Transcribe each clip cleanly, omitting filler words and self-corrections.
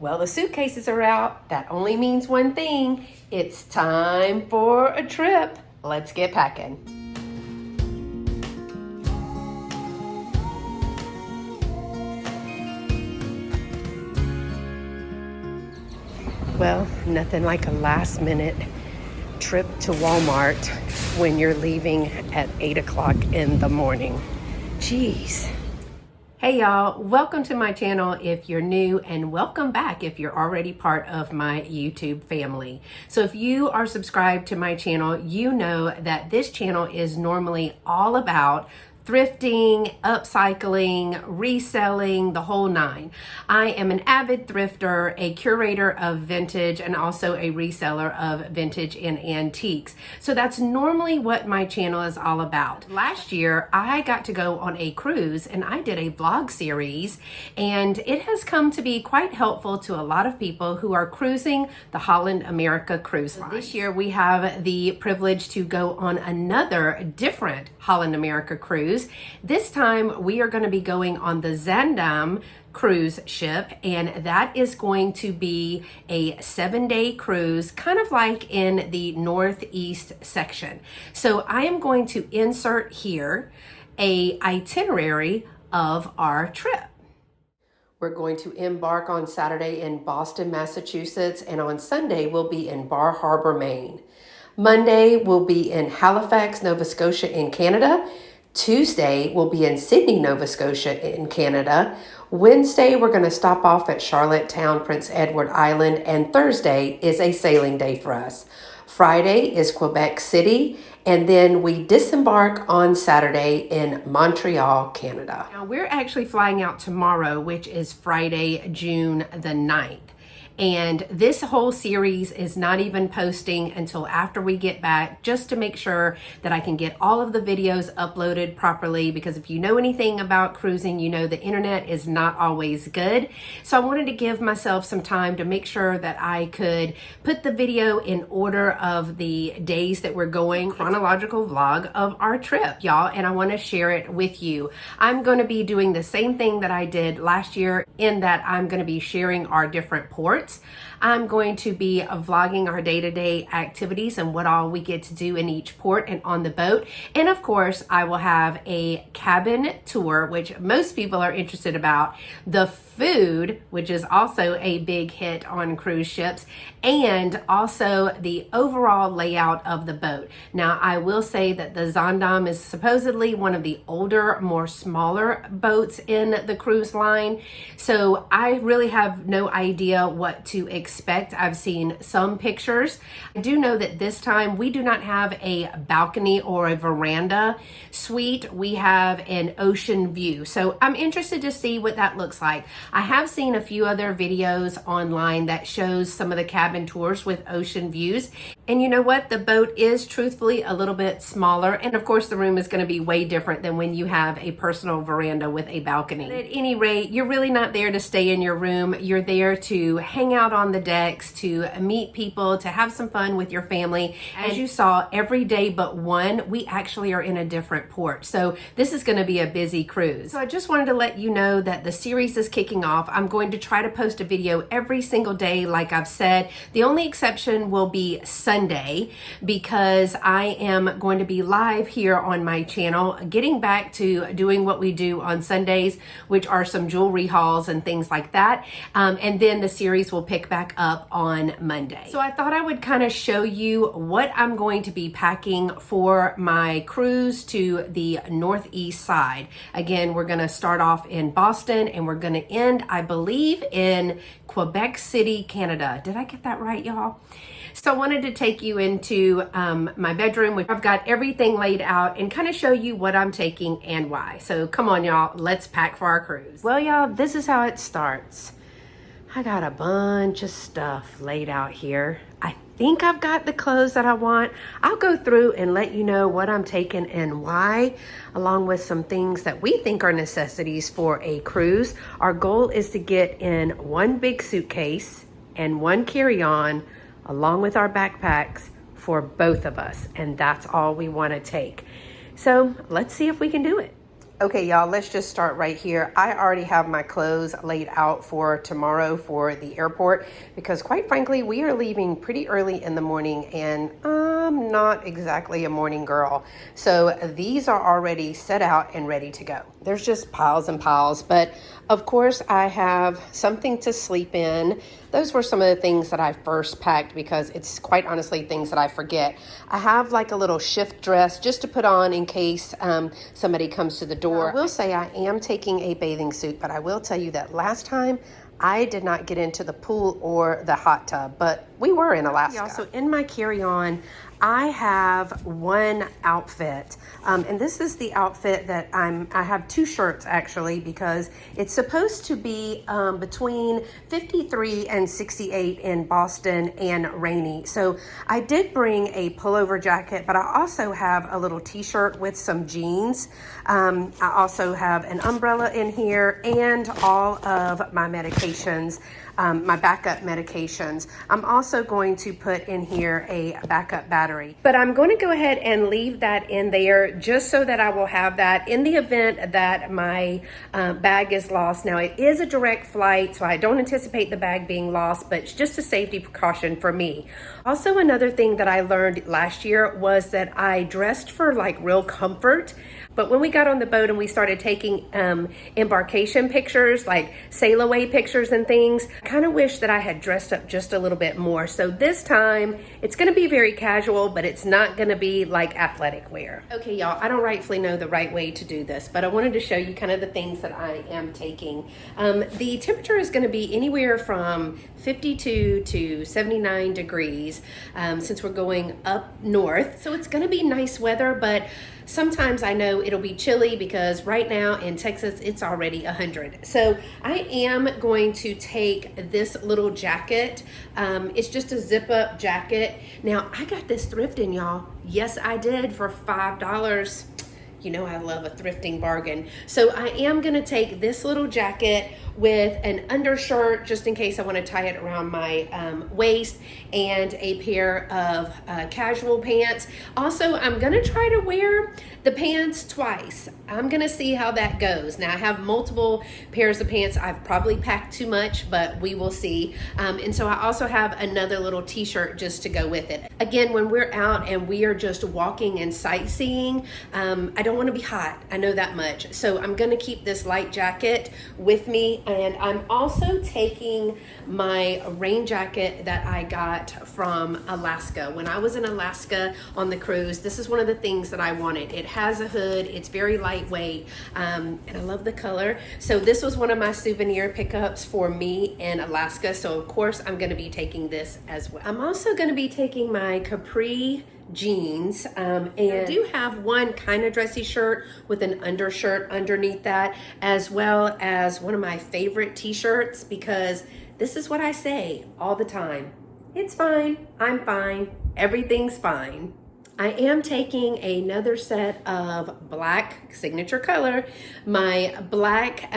Well, the suitcases are out. That only means one thing. It's time for a trip. Let's get packing. Well, nothing like a last minute trip to Walmart when you're leaving at 8 o'clock in the morning. Jeez. Hey y'all, welcome to my channel if you're new, and welcome back if you're already part of my YouTube family. So if you are subscribed to my channel, you know that this channel is normally all about thrifting, upcycling, reselling, the whole nine. I am an avid thrifter, a curator of vintage, and also a reseller of vintage and antiques. So that's normally what my channel is all about. Last year, I got to go on a cruise and I did a vlog series, and it has come to be quite helpful to a lot of people who are cruising the Holland America cruise line. This year, we have the privilege to go on another different Holland America cruise. This time we are going to be going on the Zanndam cruise ship, and that is going to be a 7-day cruise, kind of like in the northeast section. So I am going to insert here a itinerary of our trip. We're going to embark on Saturday in Boston, Massachusetts, and on Sunday we'll be in Bar Harbor, Maine. Monday we'll be in Halifax, Nova Scotia in Canada. Tuesday, we'll be in Sydney, Nova Scotia in Canada. Wednesday, we're going to stop off at Charlottetown, Prince Edward Island, and Thursday is a sailing day for us. Friday is Quebec City, and then we disembark on Saturday in Montreal, Canada. Now, we're actually flying out tomorrow, which is Friday, June the 9th. And this whole series is not even posting until after we get back, just to make sure that I can get all of the videos uploaded properly, because if you know anything about cruising, you know the internet is not always good. So I wanted to give myself some time to make sure that I could put the video in order of the days that we're going, chronological vlog of our trip, y'all, and I want to share it with you. I'm going to be doing the same thing that I did last year, in that I'm going to be sharing our different ports. I'm going to be vlogging our day-to-day activities and what all we get to do in each port and on the boat. And of course, I will have a cabin tour, which most people are interested about, the food, which is also a big hit on cruise ships, and also the overall layout of the boat. Now, I will say that the Zanndam is supposedly one of the older, more smaller boats in the cruise line. So I really have no idea what to expect. I've seen some pictures. I do know that this time we do not have a balcony or a veranda suite. We have an ocean view. So I'm interested to see what that looks like. I have seen a few other videos online that shows some of the cabin tours with ocean views. And you know what? The boat is truthfully a little bit smaller. And of course, the room is going to be way different than when you have a personal veranda with a balcony. But at any rate, you're really not there to stay in your room. You're there to hang out on the decks, to meet people, to have some fun with your family. As you saw, every day but one, we actually are in a different port. So this is going to be a busy cruise. So I just wanted to let you know that the series is kicking off. I'm going to try to post a video every single day, like I've said. The only exception will be Sunday, because I am going to be live here on my channel, getting back to doing what we do on Sundays, which are some jewelry hauls and things like that. And then the series will pick back up on Monday. So I thought I would kind of show you what I'm going to be packing for my cruise to the northeast side. Again, we're going to start off in Boston and we're going to end, I believe, in Quebec City, Canada. Did I get that right, y'all? So I wanted to take you into my bedroom, which I've got everything laid out, and kind of show you what I'm taking and why. So come on, y'all, let's pack for our cruise. Well, y'all, this is how it starts. I got a bunch of stuff laid out here. I think I've got the clothes that I want. I'll go through and let you know what I'm taking and why, along with some things that we think are necessities for a cruise. Our goal is to get in one big suitcase and one carry-on, along with our backpacks for both of us. And that's all we want to take. So let's see if we can do it. Okay, y'all, let's just start right here. I already have my clothes laid out for tomorrow for the airport because quite frankly, we are leaving pretty early in the morning and I'm not exactly a morning girl. So these are already set out and ready to go. There's just piles and piles, but of course I have something to sleep in. Those were some of the things that I first packed because it's quite honestly things that I forget. I have like a little shift dress just to put on in case somebody comes to the door. I will say I am taking a bathing suit, but I will tell you that last time I did not get into the pool or the hot tub, but we were in Alaska. So in my carry-on, I have one outfit, and this is the outfit that I have two shirts actually because it's supposed to be between 53 and 68 in Boston and rainy. So I did bring a pullover jacket, but I also have a little t-shirt with some jeans. I also have an umbrella in here and all of my medications. My backup medications. I'm also going to put in here a backup battery, but I'm going to go ahead and leave that in there just so that I will have that in the event that my bag is lost. Now it is a direct flight, so I don't anticipate the bag being lost, but it's just a safety precaution for me. Also, another thing that I learned last year was that I dressed for like real comfort. But when we got on the boat and we started taking embarkation pictures, like sail away pictures and things, I kind of wish that I had dressed up just a little bit more. So this time, it's going to be very casual, but it's not going to be like athletic wear. Okay, y'all, I don't rightfully know the right way to do this, but I wanted to show you kind of the things that I am taking. The temperature is going to be anywhere from 52 to 79 degrees since we're going up north. So it's going to be nice weather, but sometimes I know it'll be chilly because right now in Texas, it's already 100. So I am going to take this little jacket. It's just a zip up jacket. Now I got this thrifting, y'all. Yes, I did for $5. You know I love a thrifting bargain. So I am gonna take this little jacket with an undershirt just in case I want to tie it around my waist and a pair of casual pants. Also, I'm gonna try to wear the pants twice. I'm gonna see how that goes. Now I have multiple pairs of pants. I've probably packed too much, but we will see. And so I also have another little t-shirt just to go with it. Again, when we're out and we are just walking and sightseeing, I don't want to be hot. I know that much. So I'm gonna keep this light jacket with me. And I'm also taking my rain jacket that I got from Alaska. When I was in Alaska on the cruise, this is one of the things that I wanted. It has a hood, it's very lightweight, and I love the color. So this was one of my souvenir pickups for me in Alaska. So of course I'm gonna be taking this as well. I'm also gonna be taking my capri jeans and I do have one kind of dressy shirt with an undershirt underneath that, as well as one of my favorite t-shirts, because this is what I say all the time: it's fine, I'm fine, everything's fine. I am taking another set of black, signature color, my black,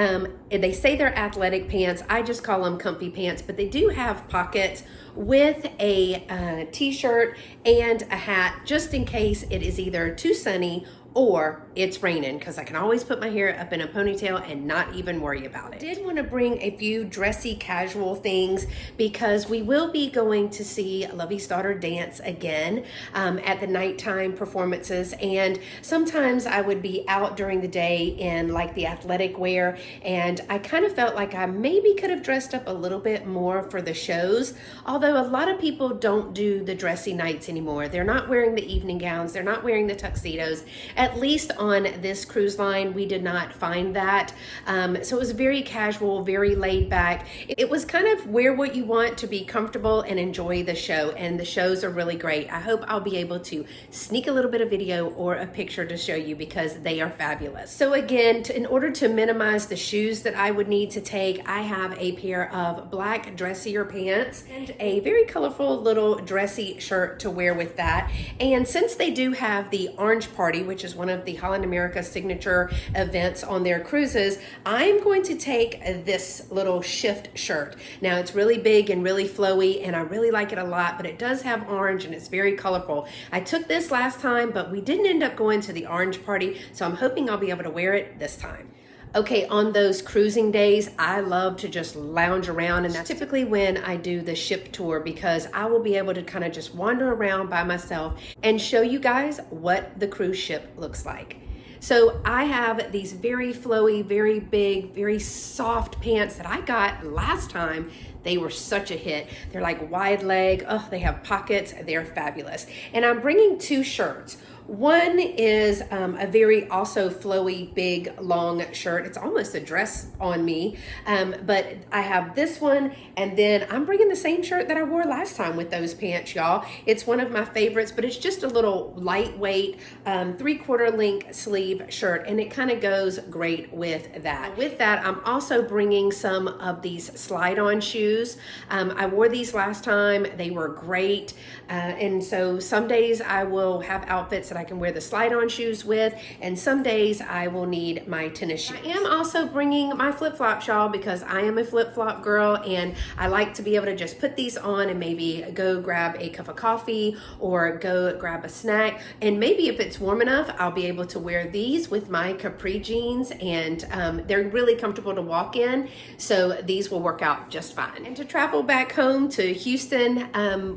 they say they're athletic pants. I just call them comfy pants, but they do have pockets with a t-shirt and a hat just in case it is either too sunny or it's raining, because I can always put my hair up in a ponytail and not even worry about it. I did want to bring a few dressy casual things because we will be going to see Lovey's daughter dance again at the nighttime performances, and sometimes I would be out during the day in like the athletic wear, and I kind of felt like I maybe could have dressed up a little bit more for the shows, although a lot of people don't do the dressy nights anymore. They're not wearing the evening gowns, they're not wearing the tuxedos. At least on this cruise line, we did not find that. So it was very casual, very laid back. It was kind of wear what you want to be comfortable and enjoy the show. And the shows are really great. I hope I'll be able to sneak a little bit of video or a picture to show you because they are fabulous. So again, in order to minimize the shoes that I would need to take, I have a pair of black dressier pants and a very colorful little dressy shirt to wear with that. And since they do have the orange party, which is is one of the Holland America signature events on their cruises, I'm going to take this little shift shirt. Now it's really big and really flowy, and I really like it a lot, but it does have orange and it's very colorful. I took this last time, but we didn't end up going to the orange party, so I'm hoping I'll be able to wear it this time. Okay, on those cruising days, I love to just lounge around, and that's typically when I do the ship tour, because I will be able to kind of just wander around by myself and show you guys what the cruise ship looks like. So I have these very flowy, very big, very soft pants that I got last time. They were such a hit. They're like wide leg. Oh, they have pockets. They're fabulous. And I'm bringing two shirts. One is a very also flowy, big, long shirt. It's almost a dress on me, but I have this one, and then I'm bringing the same shirt that I wore last time with those pants, y'all. It's one of my favorites, but it's just a little lightweight 3/4 length sleeve shirt, and it kind of goes great with that. With that, I'm also bringing some of these slide-on shoes. I wore these last time. They were great, and so some days I will have outfits that I can wear the slide-on shoes with, and some days I will need my tennis shoes. I am also bringing my flip-flops, y'all, because I am a flip-flop girl, and I like to be able to just put these on and maybe go grab a cup of coffee or go grab a snack. And maybe if it's warm enough, I'll be able to wear these with my capri jeans, and they're really comfortable to walk in, so these will work out just fine. And to travel back home to Houston,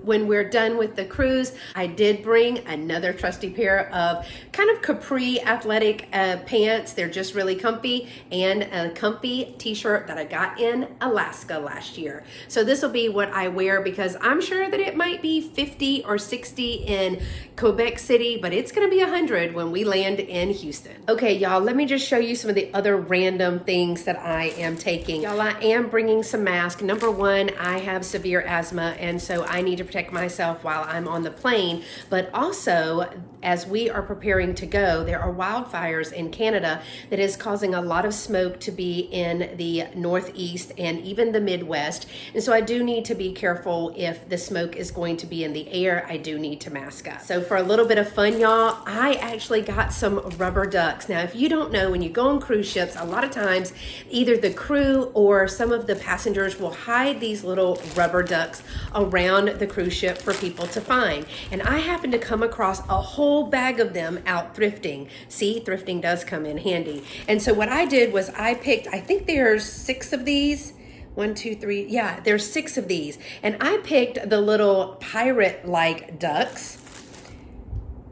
when we're done with the cruise, I did bring another trusty pair of kind of capri athletic pants. They're just really comfy, and a comfy t-shirt that I got in Alaska last year. So this will be what I wear, because I'm sure that it might be 50 or 60 in Quebec City, but it's gonna be 100 when we land in Houston. Okay, y'all, let me just show you some of the other random things that I am taking. Y'all, I am bringing some masks. Number one, I have severe asthma, and so I need to protect myself while I'm on the plane, but also as we are preparing to go, there are wildfires in Canada that is causing a lot of smoke to be in the Northeast and even the Midwest. And so I do need to be careful if the smoke is going to be in the air. I do need to mask up. So for a little bit of fun, y'all, I actually got some rubber ducks. Now, if you don't know, when you go on cruise ships, a lot of times either the crew or some of the passengers will hide these little rubber ducks around the cruise ship for people to find. And I happened to come across a whole bag of them out thrifting. See, thrifting does come in handy. And so what I did was I picked, I think there's 6 of these. 1, 2, 3, yeah, there's 6 of these. And I picked the little pirate-like ducks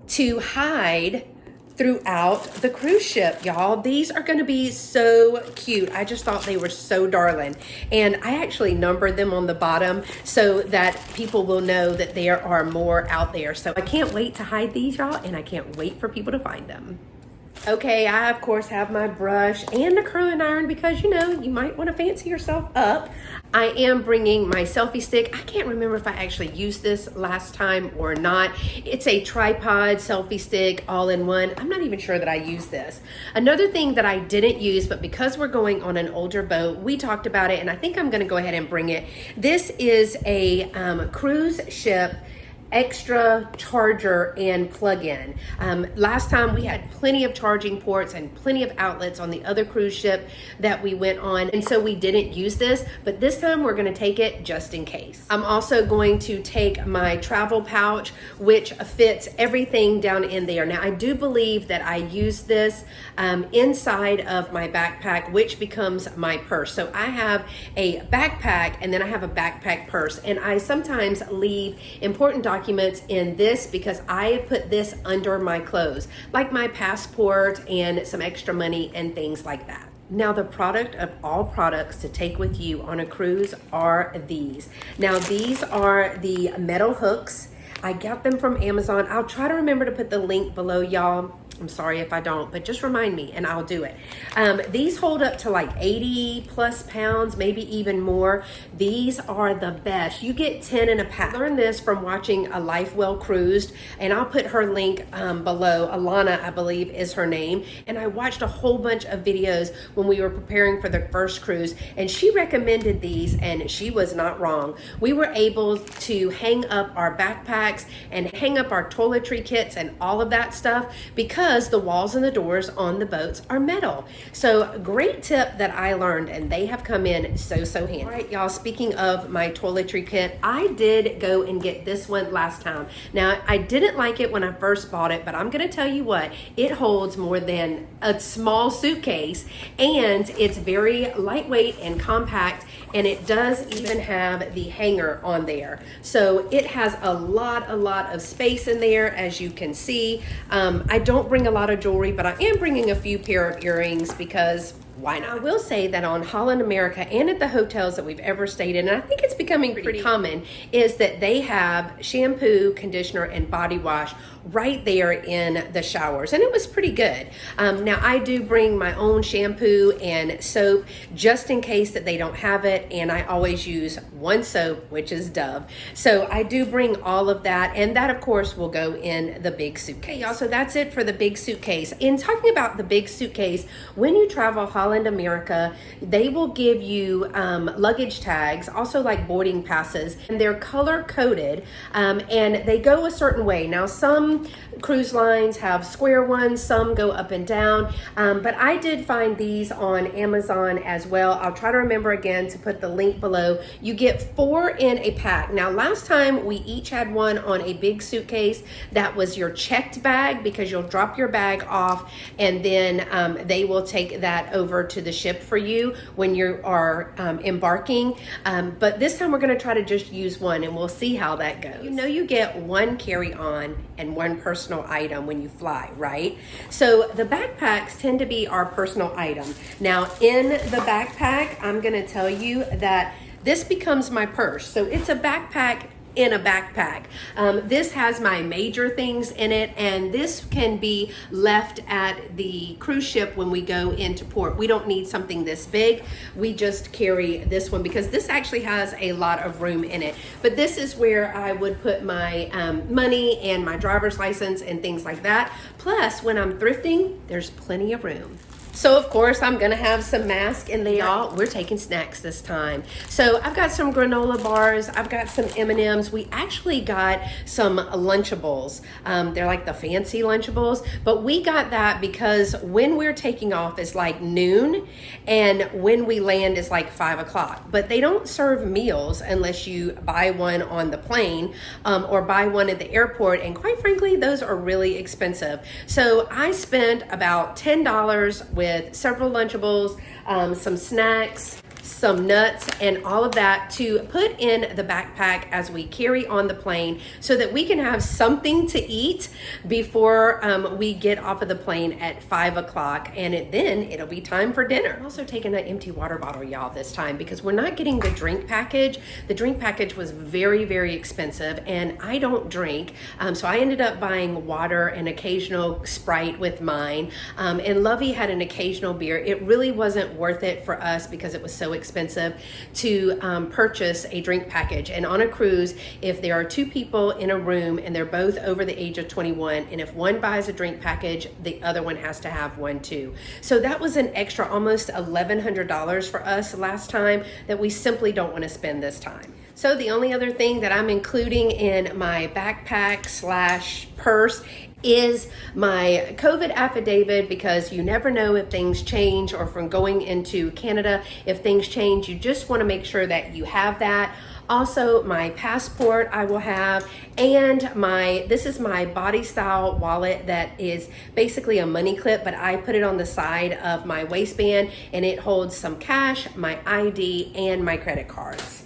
to hide throughout the cruise ship, y'all. These are gonna be so cute. I just thought they were so darling. And I actually numbered them on the bottom so that people will know that there are more out there. So I can't wait to hide these, y'all, and I can't wait for people to find them. Okay, I of course have my brush and a curling iron, because you know, you might want to fancy yourself up. I am bringing my selfie stick. I can't remember if I actually used this last time or not. It's a tripod selfie stick all in one. I'm not even sure that I used this. Another thing that I didn't use, but because we're going on an older boat, we talked about it, and I think I'm going to go ahead and bring it. This is a cruise ship extra charger and plug-in. Last time we had plenty of charging ports and plenty of outlets on the other cruise ship that we went on, and so we didn't use this, but this time we're going to take it just in case. I'm also going to take my travel pouch, which fits everything down in there. Now, I do believe that I use this inside of my backpack, which becomes my purse. So I have a backpack, and then I have a backpack purse, and I sometimes leave important documents in this because I put this under my clothes, like my passport and some extra money and things like that. Now, the product of all products to take with you on a cruise are these. Now, these are the metal hooks. I got them from Amazon. I'll try to remember to put the link below, y'all. I'm sorry if I don't, but just remind me and I'll do it. These hold up to like 80 plus pounds, maybe even more. These are the best. You get 10 in a pack. I learned this from watching a Life Well Cruised, and I'll put her link below. Alana, I believe, is her name. And I watched a whole bunch of videos when we were preparing for the first cruise, and she recommended these, and she was not wrong. We were able to hang up our backpacks and hang up our toiletry kits and all of that stuff because because the walls and the doors on the boats are metal. So great tip that I learned, and they have come in so handy. All right, y'all, speaking of my toiletry kit, I did go and get this one last time. Now, I didn't like it when I first bought it, but I'm gonna tell you what, it holds more than a small suitcase, and it's very lightweight and compact, and it does even have the hanger on there. So it has a lot of space in there, as you can see. I don't bring a lot of jewelry, but I am bringing a few pair of earrings because why not? I will say that on Holland America and at the hotels that we've ever stayed in, and I think it's becoming pretty common, is that they have shampoo, conditioner, and body wash right there in the showers, and it was pretty good. Now I do bring my own shampoo and soap just in case that they don't have it, and I always use one soap, which is Dove. So I do bring all of that, and that of course will go in the big suitcase. Y'all, so that's it for the big suitcase. In talking about the big suitcase, when you travel Holland America, they will give you luggage tags, also like boarding passes, and they're color coded, and they go a certain way. Now some cruise lines have square ones, some go up and down, but I did find these on Amazon as well. I'll try to remember again to put the link below. You get 4 in a pack. Now last time we each had one on a big suitcase that was your checked bag, because you'll drop your bag off and then they will take that over to the ship for you when you are embarking, but this time we're going to try to just use one, and we'll see how that goes. You know, you get one carry-on and one personal item when you fly, right? So the backpacks tend to be our personal item. Now in the backpack, I'm going to tell you that this becomes my purse. So it's a backpack in a backpack. This has my major things in it, and this can be left at the cruise ship when we go into port. We don't need something this big. We just carry this one because this actually has a lot of room in it. But this is where I would put my money and my driver's license and things like that. Plus, when I'm thrifting, there's plenty of room. So of course I'm gonna have some masks in there. Y'all, we're taking snacks this time. So I've got some granola bars, I've got some M&Ms. We actually got some Lunchables. They're like the fancy Lunchables, but we got that because when we're taking off is like noon, and when we land is like 5 o'clock. But they don't serve meals unless you buy one on the plane or buy one at the airport, and quite frankly, those are really expensive. So I spent about $10 with several Lunchables, some snacks, some nuts, and all of that to put in the backpack as we carry on the plane so that we can have something to eat before we get off of the plane at 5 o'clock, and then it'll be time for dinner. I'm also taking an empty water bottle, y'all, this time because we're not getting the drink package. The drink package was very expensive, and I don't drink, so I ended up buying water and occasional Sprite with mine, and Lovey had an occasional beer. It really wasn't worth it for us because it was so expensive to purchase a drink package. And on a cruise, if there are 2 people in a room and they're both over the age of 21, and if one buys a drink package, the other one has to have one too. So that was an extra almost $1,100 for us last time that we simply don't want to spend this time. So the only other thing that I'm including in my backpack slash purse is my COVID affidavit, because you never know if things change, or from going into Canada, if things change, you just want to make sure that you have that. Also, my passport I will have, and this is my body style wallet that is basically a money clip, but I put it on the side of my waistband, and it holds some cash, my ID, and my credit cards.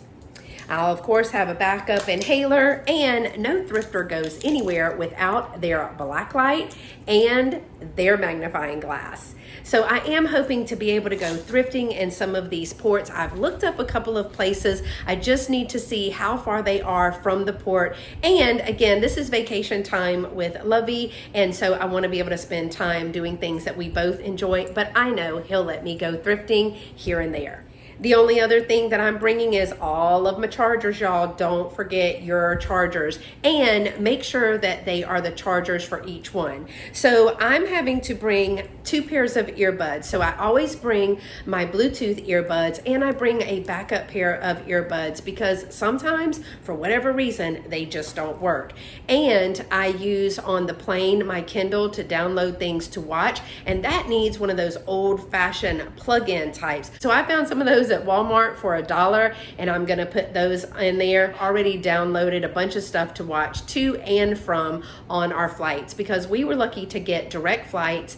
I'll of course have a backup inhaler, and no thrifter goes anywhere without their black light and their magnifying glass. So I am hoping to be able to go thrifting in some of these ports. I've looked up a couple of places. I just need to see how far they are from the port. And again, this is vacation time with Lovey, and so I want to be able to spend time doing things that we both enjoy, but I know he'll let me go thrifting here and there. The only other thing that I'm bringing is all of my chargers, y'all. Don't forget your chargers, and make sure that they are the chargers for each one. So I'm having to bring 2 pairs of earbuds. So I always bring my Bluetooth earbuds, and I bring a backup pair of earbuds because sometimes, for whatever reason, they just don't work. And I use on the plane my Kindle to download things to watch, and that needs one of those old-fashioned plug-in types. So I found some of those at Walmart for $1, and I'm gonna put those in there. Already downloaded a bunch of stuff to watch to and from on our flights, because we were lucky to get direct flights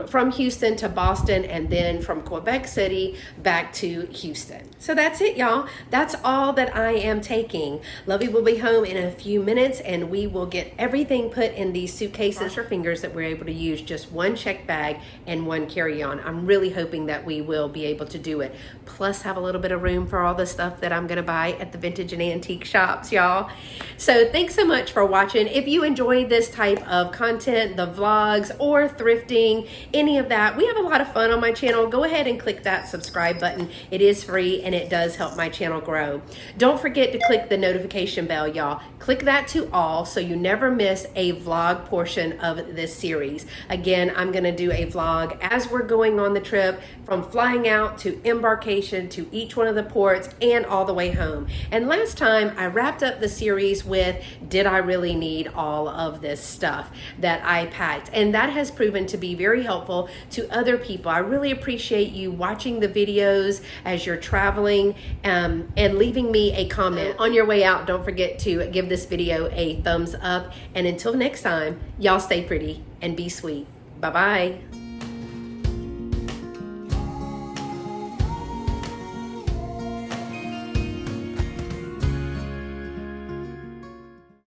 from Houston to Boston, and then from Quebec City back to Houston. So that's it, y'all. That's all that I am taking. Lovey will be home in a few minutes, and we will get everything put in these suitcases. Cross our fingers that we're able to use just one check bag and one carry-on. I'm really hoping that we will be able to do it. Plus have a little bit of room for all the stuff that I'm gonna buy at the vintage and antique shops, y'all. So thanks so much for watching. If you enjoyed this type of content, the vlogs or thrifting, any of that, we have a lot of fun on my channel. Go ahead and click that subscribe button. It is free and it does help my channel grow. Don't forget to click the notification bell, y'all. Click that to all so you never miss a vlog portion of this series. Again, I'm gonna do a vlog as we're going on the trip, from flying out to embarkation to each one of the ports and all the way home. And last time I wrapped up the series with, did I really need all of this stuff that I packed? And that has proven to be very helpful to other people. I really appreciate you watching the videos as you're traveling and leaving me a comment. On your way out, don't forget to give this video a thumbs up. And until next time, y'all stay pretty and be sweet. Bye-bye.